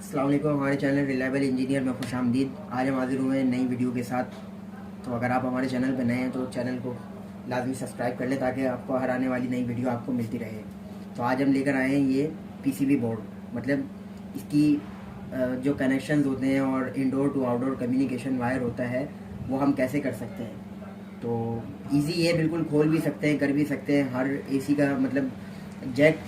अस्सलाम वालेकुम। हमारे चैनल रिलायबल इंजीनियर में खुश आमदीद। आज हम हाजिर हुए हैं नई वीडियो के साथ। तो अगर आप हमारे चैनल पर नए हैं तो चैनल को लाजमी सब्सक्राइब कर लें ताकि आपको हर आने वाली नई वीडियो आपको मिलती रहे। तो आज हम लेकर आए हैं ये पीसीबी बोर्ड, मतलब इसकी जो कनेक्शंस होते हैं और indoor to outdoor communication wire होता है वो हम कैसे कर सकते हैं। तो इजी है, बिल्कुल खोल भी सकते हैं, कर भी सकते हैं। हर एसी का मतलब जैक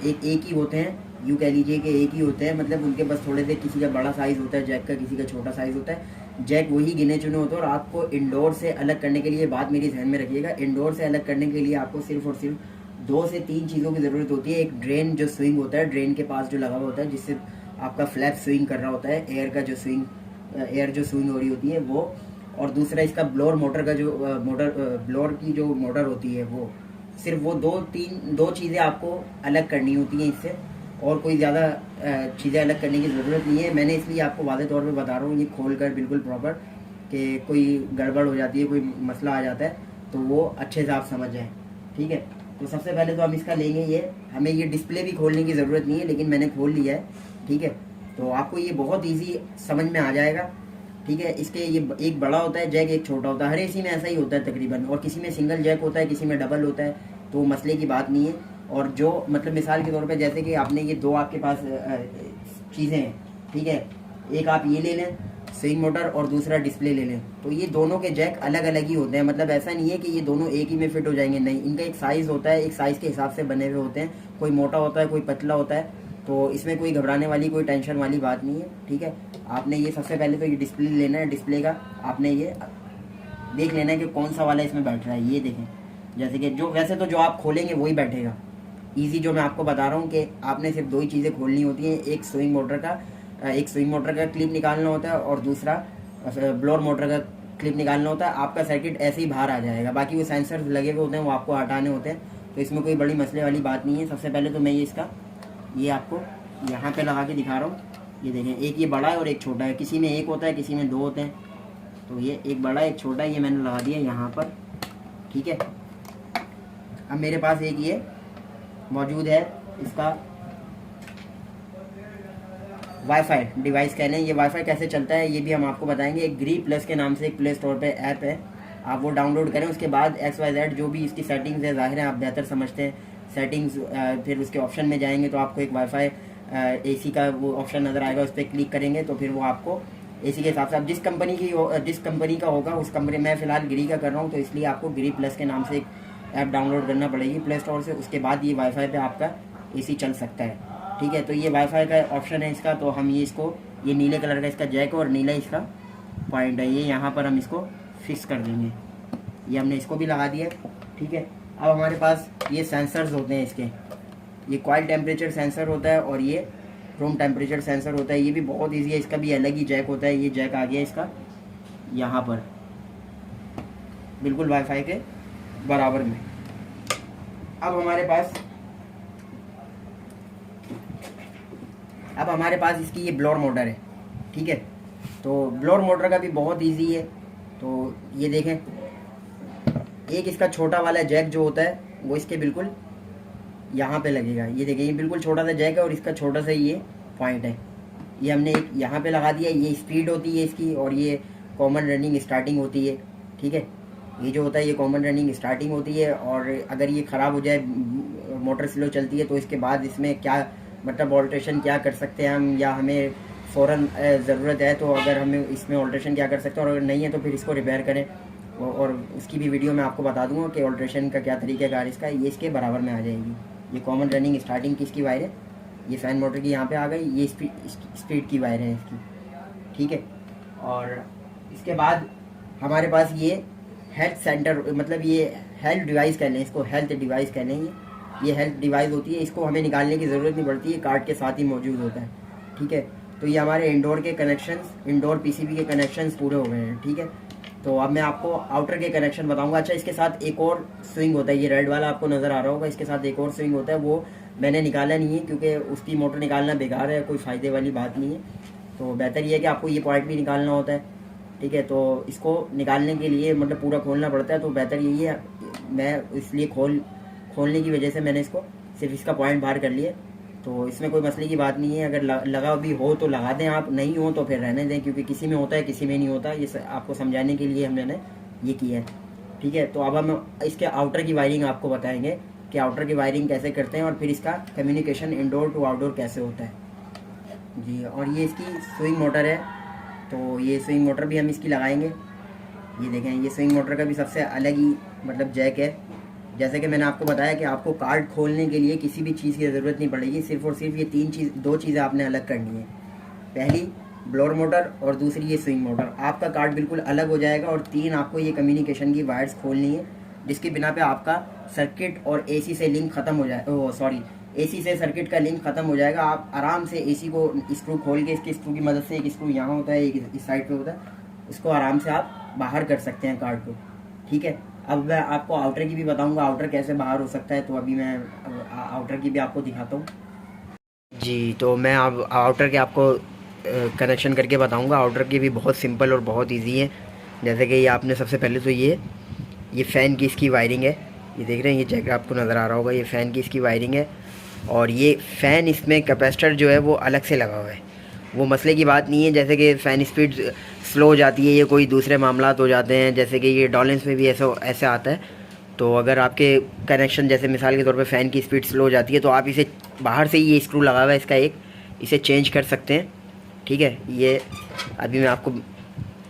एक ही होते हैं, यूँ कह लीजिए कि एक ही होते हैं, मतलब उनके बस थोड़े से किसी का बड़ा साइज़ होता है जैक का, किसी का छोटा साइज़ होता है। जैक वही गिने चुने होते हैं। और आपको इंडोर से अलग करने के लिए, बात मेरी ध्यान में रखिएगा, इंडोर से अलग करने के लिए आपको सिर्फ और सिर्फ 2 से 3 चीज़ों की ज़रूरत होती है। एक ड्रेन जो स्विंग होता है, ड्रेन के पास जो लगा हुआ होता है जिससे आपका फ्लैप स्विंग कर रहा होता है, एयर का जो स्विंग, एयर जो स्विंग हो रही होती है वो। और दूसरा इसका ब्लोअर मोटर का जो ब्लोअर की जो मोटर होती है वो। सिर्फ वो दो चीज़ें आपको अलग करनी होती हैं इससे, और कोई ज़्यादा चीज़ें अलग करने की ज़रूरत नहीं है। मैंने इसलिए आपको वाज़े तौर पे बता रहा हूँ ये खोल कर बिल्कुल प्रॉपर, कि कोई गड़बड़ हो जाती है, कोई मसला आ जाता है तो वो अच्छे से आप समझ जाएँ। ठीक है, तो सबसे पहले तो हम इसका लेंगे ये, हमें ये डिस्प्ले भी खोलने की ज़रूरत नहीं है लेकिन मैंने खोल लिया है। ठीक है, तो आपको ये बहुत ईजी समझ में आ जाएगा। ठीक है, इसके ये एक बड़ा होता है जैक, एक छोटा होता है। हर एसी में ऐसा ही होता है तकरीबन, और किसी में सिंगल जैक होता है, किसी में डबल होता है, तो मसले की बात नहीं है। और जो मतलब मिसाल के तौर पे जैसे कि आपने ये दो आपके पास चीज़ें हैं, ठीक है, एक आप ये ले लें स्विंग मोटर और दूसरा डिस्प्ले ले लें, तो ये दोनों के जैक अलग अलग ही होते हैं। मतलब ऐसा नहीं है कि ये दोनों एक ही में फिट हो जाएंगे, नहीं, इनका एक साइज़ होता है, एक साइज़ के हिसाब से बने हुए होते हैं। कोई मोटा होता है, कोई पतला होता है, तो इसमें कोई घबराने वाली, कोई टेंशन वाली बात नहीं है। ठीक है, आपने ये सबसे पहले तो ये डिस्प्ले लेना है। डिस्प्ले का आपने ये देख लेना है कि कौन सा वाला इसमें बैठ रहा है। ये देखें, जैसे कि जो वैसे तो जो आप खोलेंगे वही बैठेगा। ईजी जो मैं आपको बता रहा हूँ कि आपने सिर्फ 2 ही चीज़ें खोलनी होती हैं, एक स्विंग मोटर का क्लिप निकालना होता है और दूसरा ब्लोअर मोटर का क्लिप निकालना होता है। आपका सर्किट ऐसे ही बाहर आ जाएगा। बाकी वो सेंसर लगे हुए होते हैं, वो आपको हटाने होते हैं, तो इसमें कोई बड़ी मसले वाली बात नहीं है। सबसे पहले तो मैं ये आपको यहाँ पे लगा के दिखा रहा हूँ। ये देखें, एक ये बड़ा है और एक छोटा है। किसी में एक होता है, किसी में 2 होते हैं, तो ये एक बड़ा एक छोटा है, ये मैंने लगा दिया यहाँ पर। ठीक है, अब मेरे पास एक ये मौजूद है, इसका वाईफाई डिवाइस कह लें। ये वाईफाई कैसे चलता है ये भी हम आपको बताएंगे। एक ग्री प्लस के नाम से एक प्ले स्टोर पे ऐप है, आप वो डाउनलोड करें। उसके बाद XYZ जो भी इसकी सेटिंग्स है, जाहिर है आप बेहतर समझते हैं सेटिंग्स, फिर उसके ऑप्शन में जाएंगे तो आपको एक वाईफाई AC का वो ऑप्शन नज़र आएगा, उस पर क्लिक करेंगे तो फिर वो आपको AC के हिसाब से, आप जिस कंपनी का होगा उस कंपनी, मैं फ़िलहाल ग्री का कर रहा हूँ तो इसलिए आपको ग्री प्लस के नाम से एक ऐप डाउनलोड करना पड़ेगी प्ले स्टोर से। उसके बाद ये वाईफाई पे आपका AC चल सकता है। ठीक है, तो ये वाईफाई का ऑप्शन है इसका। तो हम ये नीले कलर का इसका जैक और नीला इसका पॉइंट है, ये यहाँ पर हम इसको फिक्स कर देंगे। ये हमने इसको भी लगा दिया। ठीक है, अब हमारे पास ये सेंसर्स होते हैं इसके, ये कॉइल टेम्परेचर सेंसर होता है और ये रूम टेम्परेचर सेंसर होता है। ये भी बहुत ईजी है, इसका भी अलग ही जैक होता है। ये जैक आ गया इसका यहाँ पर बिल्कुल वाईफाई के बराबर में। अब हमारे पास इसकी ये ब्लोअर मोटर है। ठीक है, तो ब्लोअर मोटर का भी बहुत इजी है। तो ये देखें, एक इसका छोटा वाला जैक जो होता है वो इसके बिल्कुल यहाँ पे लगेगा। ये देखें, ये बिल्कुल छोटा सा जैक है और इसका छोटा सा ये पॉइंट है। ये हमने एक यहाँ पे लगा दिया। ये स्पीड होती है इसकी और ये कॉमन रनिंग स्टार्टिंग होती है। ठीक है, ये जो होता है ये कॉमन रनिंग स्टार्टिंग होती है, और अगर ये ख़राब हो जाए, मोटर स्लो चलती है, तो इसके बाद इसमें क्या मतलब ऑल्ट्रेशन क्या कर सकते हैं हम, या हमें फ़ौरन ज़रूरत है तो अगर हमें इसमें ऑल्ट्रेशन क्या कर सकते हैं, और अगर नहीं है तो फिर इसको रिपेयर करें। और उसकी भी वीडियो मैं आपको बता दूंगा कि ऑल्ट्रेशन का क्या तरीक़ाकार इसका, ये इसके बराबर में आ जाएगी। ये कॉमन रनिंग स्टार्टिंग किसकी वायर है, ये फ़ैन मोटर की यहाँ पे आ गई। ये स्पीड की वायर है इसकी। ठीक है, और इसके बाद हमारे पास ये हेल्थ सेंटर, मतलब ये हेल्थ डिवाइस कह लें इसको, हेल्थ डिवाइस कह लें। ये हेल्थ डिवाइस होती है, इसको हमें निकालने की ज़रूरत नहीं पड़ती, ये कार्ड के साथ ही मौजूद होता है। ठीक है, तो ये हमारे इंडोर के कनेक्शंस, इंडोर PCB के कनेक्शंस पूरे हो गए हैं। ठीक है, तो अब मैं आपको आउटर के कनेक्शन बताऊंगा। अच्छा, इसके साथ एक और स्विंग होता है, ये रेड वाला आपको नज़र आ रहा होगा, इसके साथ एक और स्विंग होता है, वो मैंने निकाला नहीं है क्योंकि उसकी मोटर निकालना बेकार है, कोई फ़ायदे वाली बात नहीं है। तो बेहतर ये है कि आपको ये पॉइंट भी निकालना होता है। ठीक है, तो इसको निकालने के लिए मतलब पूरा खोलना पड़ता है, तो बेहतर यही है, मैं इसलिए खोलने की वजह से मैंने इसको सिर्फ इसका पॉइंट बाहर कर लिया। तो इसमें कोई मसले की बात नहीं है। अगर लगा भी हो तो लगा दें आप, नहीं हो तो फिर रहने दें, क्योंकि किसी में होता है किसी में नहीं होता। ये आपको समझाने के लिए हमने ये किया है, ठीक है। तो अब हम इसके आउटर की वायरिंग आपको बताएंगे कि आउटर की वायरिंग कैसे करते हैं और फिर इसका कम्युनिकेशन इंडोर टू आउटडोर कैसे होता है जी। और ये इसकी स्विंग मोटर है, तो ये स्विंग मोटर भी हम इसकी लगाएंगे। ये देखें, ये स्विंग मोटर का भी सबसे अलग ही मतलब जैक है। जैसे कि मैंने आपको बताया कि आपको कार्ड खोलने के लिए किसी भी चीज़ की ज़रूरत नहीं पड़ेगी, सिर्फ और सिर्फ ये दो चीज़ें आपने अलग करनी है। पहली ब्लोअर मोटर और दूसरी ये स्विंग मोटर। आपका कार्ड बिल्कुल अलग हो जाएगा। और तीन, आपको ये कम्युनिकेशन की वायर्स खोलनी है, जिसकी बिना पे आपका सर्किट और एसी से लिंक ख़त्म हो जाए, एसी से सर्किट का लिंक ख़त्म हो जाएगा। आप आराम से एसी को स्क्रू खोल के, इसके स्क्रू की मदद से, एक स्क्रू यहाँ होता है एक इस साइड पे होता है, इसको आराम से आप बाहर कर सकते हैं कार्ड को, ठीक है। अब मैं आपको आउटर की भी बताऊंगा, आउटर कैसे बाहर हो सकता है। तो अभी मैं आउटर की भी आपको दिखाता हूँ जी। तो मैं अब आउटर के आपको कनेक्शन करके बताऊंगा। आउटर की भी बहुत सिंपल और बहुत इजी है। जैसे कि ये आपने सबसे पहले तो ये फ़ैन की इसकी वायरिंग है, ये देख रहे हैं, ये जैक आपको नज़र आ रहा होगा, ये फ़ैन की इसकी वायरिंग है। और ये फ़ैन, इसमें कैपेसिटर जो है वो अलग से लगा हुआ है। वो मसले की बात नहीं है, जैसे कि फ़ैन स्पीड स्लो हो जाती है, ये कोई दूसरे मामलात हो जाते हैं, जैसे कि ये डॉलेंस में भी ऐसे आता है। तो अगर आपके कनेक्शन, जैसे मिसाल के तौर पे फ़ैन की स्पीड स्लो हो जाती है, तो आप इसे बाहर से ही, ये स्क्रू लगा हुआ है इसका एक, इसे चेंज कर सकते हैं, ठीक है। ये अभी मैं आपको,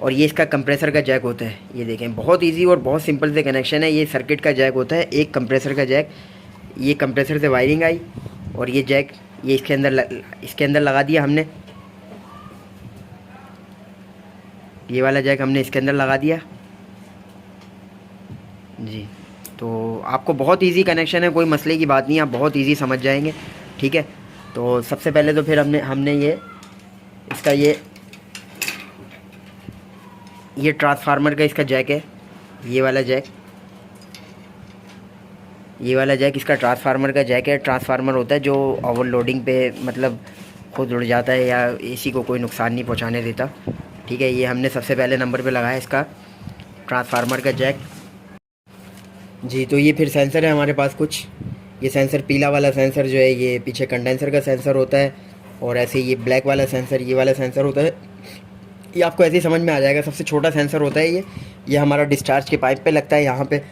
और ये इसका कंप्रेसर का जैक होता है, ये देखें, बहुत इजी और बहुत सिंपल से कनेक्शन है। ये सर्किट का जैक होता है, एक कंप्रेसर का जैक, ये कंप्रेसर से वायरिंग आई और ये जैक ये इसके अंदर लगा दिया हमने। ये वाला जैक हमने इसके अंदर लगा दिया जी। तो आपको बहुत इजी कनेक्शन है, कोई मसले की बात नहीं, आप बहुत इजी समझ जाएंगे, ठीक है। तो सबसे पहले तो फिर हमने ये इसका ये ट्रांसफार्मर का इसका जैक है, ये वाला जैक इसका ट्रांसफार्मर का जैक है। ट्रांसफार्मर होता है जो ओवरलोडिंग पे मतलब खुद उड़ जाता है या एसी को कोई नुकसान नहीं पहुंचाने देता, ठीक है। ये हमने सबसे पहले नंबर पे लगाया इसका ट्रांसफार्मर का जैक जी। तो ये फिर सेंसर है हमारे पास कुछ, ये सेंसर, पीला वाला सेंसर जो है ये पीछे कंडेंसर का सेंसर होता है, और ऐसे ये ब्लैक वाला सेंसर, ये वाला सेंसर होता है। ये आपको ऐसे ही समझ में आ जाएगा। सबसे छोटा सेंसर होता है ये हमारा डिस्चार्ज के पाइप पे लगता है यहाँ पे।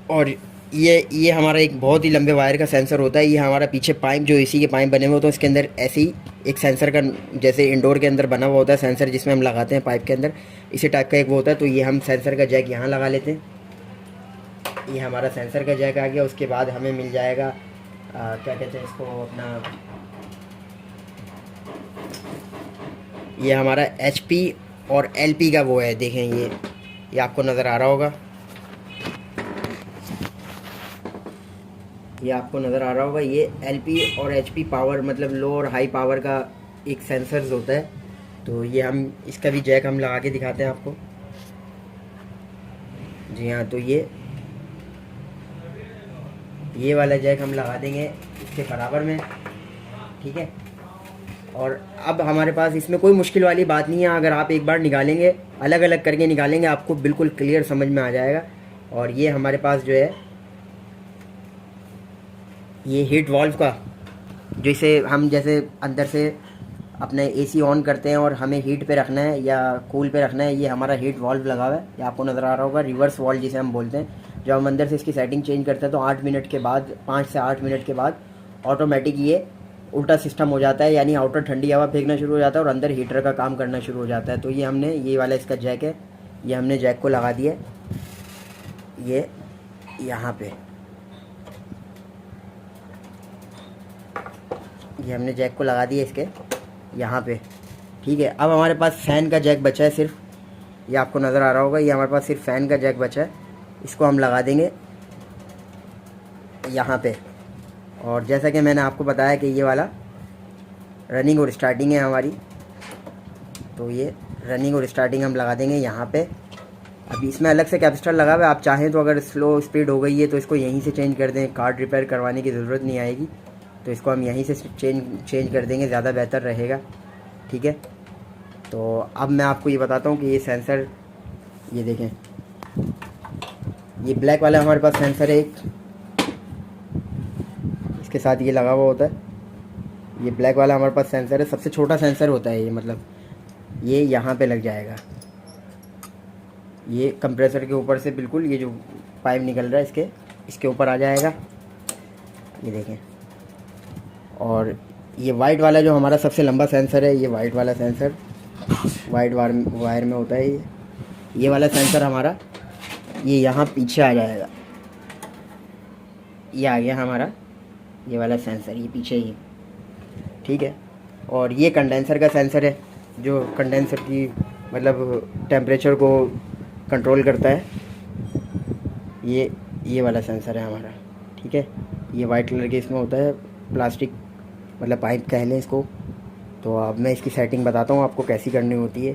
और ये हमारा एक बहुत ही लंबे वायर का सेंसर होता है। ये हमारा पीछे पाइप, जो एसी के पाइप बने हुए होते हैं, उसके अंदर ऐसे ही एक सेंसर का, जैसे इंडोर के अंदर बना हुआ होता है सेंसर जिसमें हम लगाते हैं पाइप के अंदर, इसी टाइप का एक वो होता है। तो ये हम सेंसर का जैक यहाँ लगा लेते हैं। ये हमारा सेंसर का जैक आ गया। उसके बाद हमें मिल जाएगा क्या कहते हैं इसको अपना, ये हमारा HP और LP का वो है, देखें ये आपको नज़र आ रहा होगा, ये आपको नज़र आ रहा होगा। ये LP और HP पावर, मतलब लो और हाई पावर का एक सेंसर्स होता है। तो ये हम इसका भी जैक हम लगा के दिखाते हैं आपको जी हाँ। तो ये वाला जैक हम लगा देंगे इसके बराबर में, ठीक है। और अब हमारे पास इसमें कोई मुश्किल वाली बात नहीं है। अगर आप एक बार निकालेंगे, अलग अलग करके निकालेंगे, आपको बिल्कुल क्लियर समझ में आ जाएगा। और ये हमारे पास जो है ये हीट वाल्व का, जो इसे हम जैसे अंदर से अपने AC ऑन करते हैं और हमें हीट पे रखना है या कूल पे रखना है, ये हमारा हीट वाल्व लगा हुआ है। ये आपको नज़र आ रहा होगा, रिवर्स वाल्व जिसे हम बोलते हैं। जब हम अंदर से इसकी सेटिंग चेंज करते हैं तो 8 मिनट के बाद, 5 से 8 मिनट के बाद ऑटोमेटिक ये उल्टा सिस्टम हो जाता है, यानी आउटर ठंडी हवा फेंकना शुरू हो जाता है और अंदर हीटर का काम करना शुरू हो जाता है। तो ये हमने, ये वाला इसका जैक है, ये हमने जैक को लगा दिया ये यहाँ पे, ये हमने जैक को लगा दिया इसके यहाँ पे, ठीक है। अब हमारे पास फ़ैन का जैक बचा है सिर्फ, ये आपको नज़र आ रहा होगा, ये हमारे पास सिर्फ फ़ैन का जैक बचा है। इसको हम लगा देंगे यहाँ पे। और जैसा कि मैंने आपको बताया कि ये वाला रनिंग और स्टार्टिंग है हमारी, तो ये रनिंग और स्टार्टिंग हम लगा देंगे यहाँ पे। अभी इसमें अलग से कैपेसिटर लगा हुआ है, आप चाहें तो अगर स्लो स्पीड हो गई है तो इसको यहीं से चेंज कर दें, कार्ड रिपेयर करवाने की ज़रूरत नहीं आएगी। तो इसको हम यहीं से चेंज कर देंगे, ज़्यादा बेहतर रहेगा, ठीक है। तो अब मैं आपको ये बताता हूँ कि ये सेंसर, ये देखें, ये ब्लैक वाला हमारे पास सेंसर है एक, इसके साथ ये लगा हुआ होता है, ये ब्लैक वाला हमारे पास सेंसर है, सबसे छोटा सेंसर होता है ये, मतलब ये यहाँ पे लग जाएगा, ये कंप्रेसर के ऊपर से बिल्कुल ये जो पाइप निकल रहा है इसके ऊपर आ जाएगा, ये देखें। और ये वाइट वाला जो हमारा सबसे लंबा सेंसर है, ये वाइट वाला सेंसर वाइट वायर में होता है ये वाला सेंसर हमारा ये यहाँ पीछे आ जाएगा, ये आ गया हमारा ये वाला सेंसर, ये पीछे ही, ठीक है। और ये कंडेंसर का सेंसर है जो कंडेंसर की मतलब टेम्परेचर को कंट्रोल करता है, ये वाला सेंसर है हमारा, ठीक है। ये वाइट कलर के इसमें होता है, प्लास्टिक मतलब पाइप कह लें इसको। तो अब मैं इसकी सेटिंग बताता हूँ आपको कैसी करनी होती है।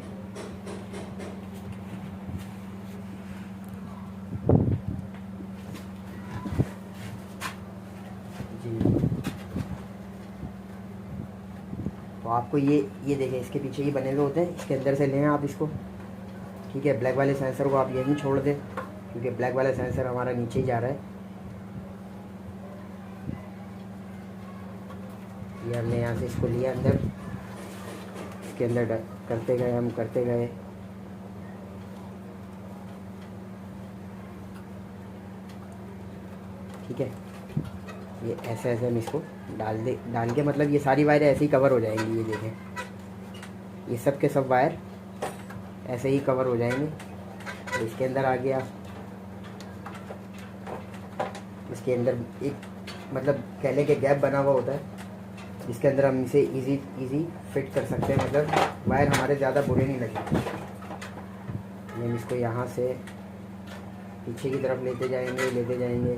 तो आपको ये देखें, इसके पीछे ये बने हुए होते हैं, इसके अंदर से लें आप इसको, ठीक है। ब्लैक वाले सेंसर को आप यहीं छोड़ दें क्योंकि ब्लैक वाला सेंसर हमारा नीचे ही जा रहा है। ये हमने यहाँ से इसको लिया अंदर, इसके अंदर करते गए, ठीक है। ये ऐसे हम इसको डाल के मतलब ये सारी वायर ऐसे ही कवर हो जाएंगी, ये देखें, ये सब के सब वायर ऐसे ही कवर हो जाएंगे। तो इसके अंदर आ गया, इसके अंदर एक मतलब कहले के गैप बना हुआ होता है, इसके अंदर हम इसे इजी फिट कर सकते हैं, मतलब वायर हमारे ज़्यादा बुरे नहीं लगे। हम इसको यहाँ से पीछे की तरफ लेते जाएंगे।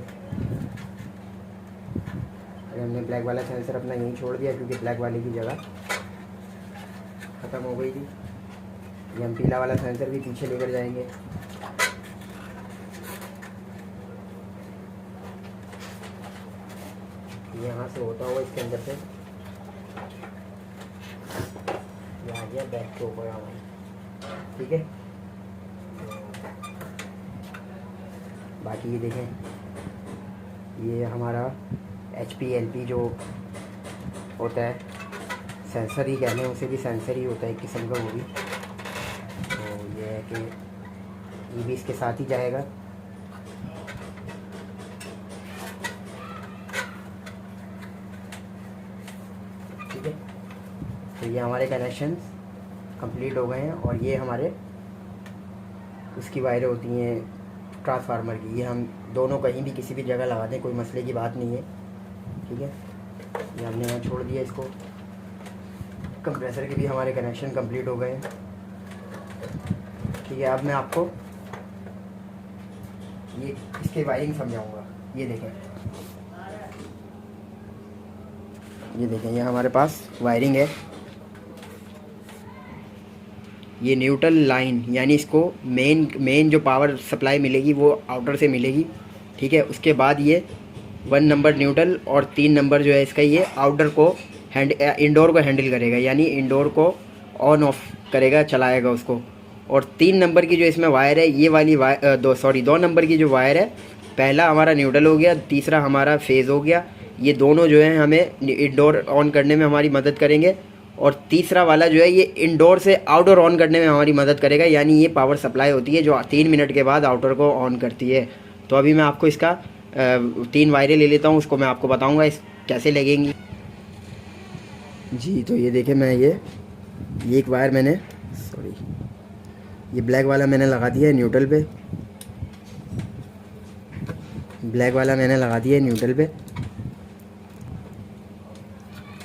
हमने ब्लैक वाला सेंसर अपना यहीं छोड़ दिया क्योंकि ब्लैक वाले की जगह ख़त्म हो गई थी। ये हम पीला वाला सेंसर भी पीछे लेकर जाएंगे। यहाँ से होता हुआ इसके अंदर से आ गया बैक के ऊपर हमारे, ठीक है। बाकी ये देखें, ये हमारा HPLP जो होता है सेंसर ही कहने, उसे भी सेंसर ही होता है एक किस्म का वो भी। तो ये है कि ये भी इसके साथ ही जाएगा। ठीक है, तो ये हमारे कनेक्शंस कंप्लीट हो गए हैं। और ये हमारे उसकी वायरें होती हैं ट्रांसफार्मर की, ये हम दोनों कहीं भी किसी भी जगह लगा दें, कोई मसले की बात नहीं है, ठीक है। ये हमने यहाँ छोड़ दिया इसको। कंप्रेसर के भी हमारे कनेक्शन कंप्लीट हो गए हैं, ठीक है। अब मैं आपको ये इसके वायरिंग समझाऊंगा। ये देखें, ये हमारे पास वायरिंग है। ये न्यूट्रल लाइन यानी इसको मेन जो पावर सप्लाई मिलेगी वो आउटर से मिलेगी, ठीक है। उसके बाद ये 1 नंबर न्यूट्रल और 3 नंबर जो है इसका, ये आउटर को इंडोर को हैंडल करेगा, यानी इंडोर को ऑन ऑफ करेगा, चलाएगा उसको। और 3 नंबर की जो इसमें वायर है, ये वाली वायर 2 नंबर की जो वायर है, पहला हमारा न्यूट्रल हो गया, तीसरा हमारा फेज़ हो गया। ये दोनों जो है हमें इंडोर ऑन करने में हमारी मदद करेंगे। और तीसरा वाला जो है ये इंडोर से आउटडोर ऑन करने में हमारी मदद करेगा, यानी ये पावर सप्लाई होती है जो 3 मिनट के बाद आउटर को ऑन करती है। तो अभी मैं आपको इसका 3 वायरें ले लेता हूँ, उसको मैं आपको बताऊँगा इस कैसे लगेंगी जी। तो ये देखें, मैं ये एक वायर मैंने ये ब्लैक वाला मैंने लगा दिया है न्यूट्रल पे,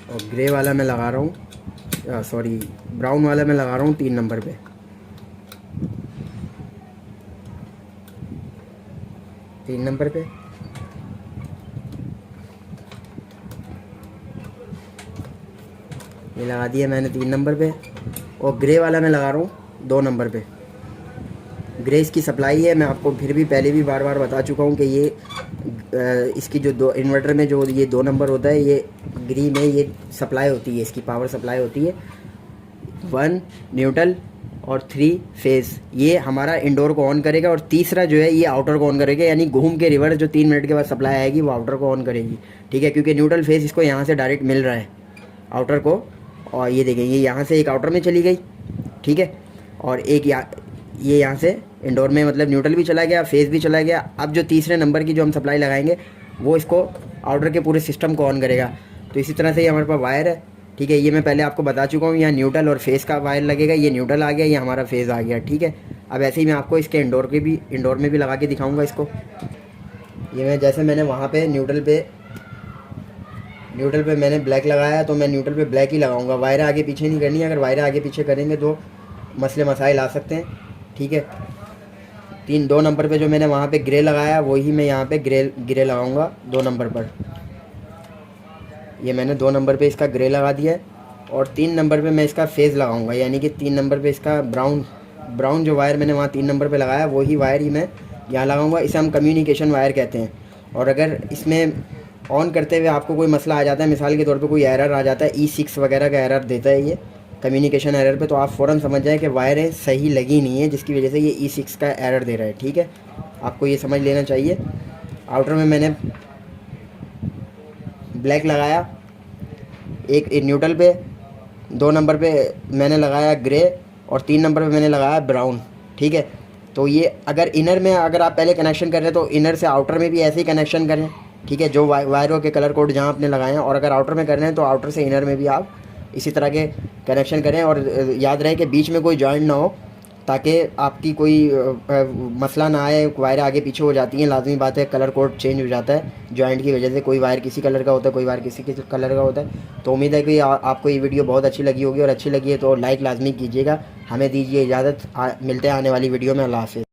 और ग्रे वाला मैं लगा रहा हूँ, ब्राउन वाला मैं लगा रहा हूँ 3 नंबर पे। ये लगा दिया मैंने 3 नंबर पे। और ग्रे वाला मैं लगा रहा हूँ 2 नंबर पे। ग्रे इसकी सप्लाई है, मैं आपको फिर भी पहले भी बार बार बता चुका हूँ कि ये इसकी जो 2 इन्वर्टर में जो ये 2 नंबर होता है, ये ग्री में ये सप्लाई होती है, इसकी पावर सप्लाई होती है 1 न्यूट्रल और 3 फेज़। ये हमारा इंडोर को ऑन करेगा, और तीसरा जो है ये आउटर को ऑन करेगा, यानी घूम के रिवर्स जो 3 मिनट के बाद सप्लाई आएगी वो आउटर को ऑन करेगी, ठीक है। क्योंकि न्यूट्रल फेज़ इसको यहाँ से डायरेक्ट मिल रहा है, आउटर को, और ये देखें ये यहाँ से एक आउटर में चली गई, ठीक है, और एक ये यहाँ से इंडोर में मतलब न्यूट्रल भी चला गया, फेस भी चला गया। अब जो तीसरे नंबर की जो हम सप्लाई लगाएंगे वो इसको आउटर के पूरे सिस्टम को ऑन करेगा। तो इसी तरह से ये हमारे पास वायर है, ठीक है। ये मैं पहले आपको बता चुका हूँ, यहाँ न्यूट्रल और फेस का वायर लगेगा, ये न्यूट्रल आ गया, ये हमारा फेस आ गया, ठीक है। अब ऐसे ही मैं आपको इसके इंडोर में भी लगा के दिखाऊँगा इसको। ये मैं जैसे मैंने वहाँ पे न्यूट्रल पे मैंने ब्लैक लगाया, तो मैं न्यूट्रल पे ब्लैक ही लगाऊंगा, वायर आगे पीछे नहीं करनी है। अगर वायर आगे पीछे करेंगे तो मसले मसाइल आ सकते हैं, ठीक है। 2 नंबर पे जो मैंने वहाँ पे ग्रे लगाया वही मैं यहाँ पे ग्रे लगाऊंगा 2 नंबर पर। ये मैंने 2 नंबर पे इसका ग्रे लगा दिया है, और 3 नंबर पे मैं इसका फेस लगाऊंगा, यानी कि 3 नंबर पे इसका ब्राउन जो वायर मैंने वहाँ 3 नंबर पे लगाया वही वायर ही मैं यहाँ लगाऊंगा। इसे हम कम्युनिकेशन वायर कहते हैं। और अगर इसमें ऑन करते हुए आपको कोई मसला आ जाता है, मिसाल के तौर पे कोई एरर आ जाता है, E6 वगैरह का एरर देता है ये कम्युनिकेशन एरर पे, तो आप फ़ौरन समझ जाएं कि वायरें सही लगी नहीं है, जिसकी वजह से ये E6 का एरर दे रहा है, ठीक है। आपको ये समझ लेना चाहिए। आउटर में मैंने ब्लैक लगाया एक न्यूट्रल पे, 2 नंबर पे मैंने लगाया ग्रे, और 3 नंबर पे मैंने लगाया ब्राउन, ठीक है। तो ये अगर इनर में अगर आप पहले कनेक्शन कर रहे हैं तो इनर से आउटर में भी ऐसे ही कनेक्शन करें, ठीक है, जो वायरों के कलर कोड जहाँ आपने लगाए हैं। और अगर आउटर में कर रहे हैं तो आउटर से इनर में भी आप इसी तरह के कनेक्शन करें। और याद रहे कि बीच में कोई जॉइंट ना हो, ताकि आपकी कोई मसला ना आए। वायर आगे पीछे हो जाती हैं, लाजमी बात है, कलर कोड चेंज हो जाता है जॉइंट की वजह से। कोई वायर किसी कलर का होता है, कोई वायर किसी के कलर का होता है। तो उम्मीद है कि आपको ये वीडियो बहुत अच्छी लगी होगी, और अच्छी लगी है तो लाइक लाजमी कीजिएगा। हमें दीजिए इजाज़त, मिलते हैं आने वाली वीडियो में। अल्लाह हाफ़िज़।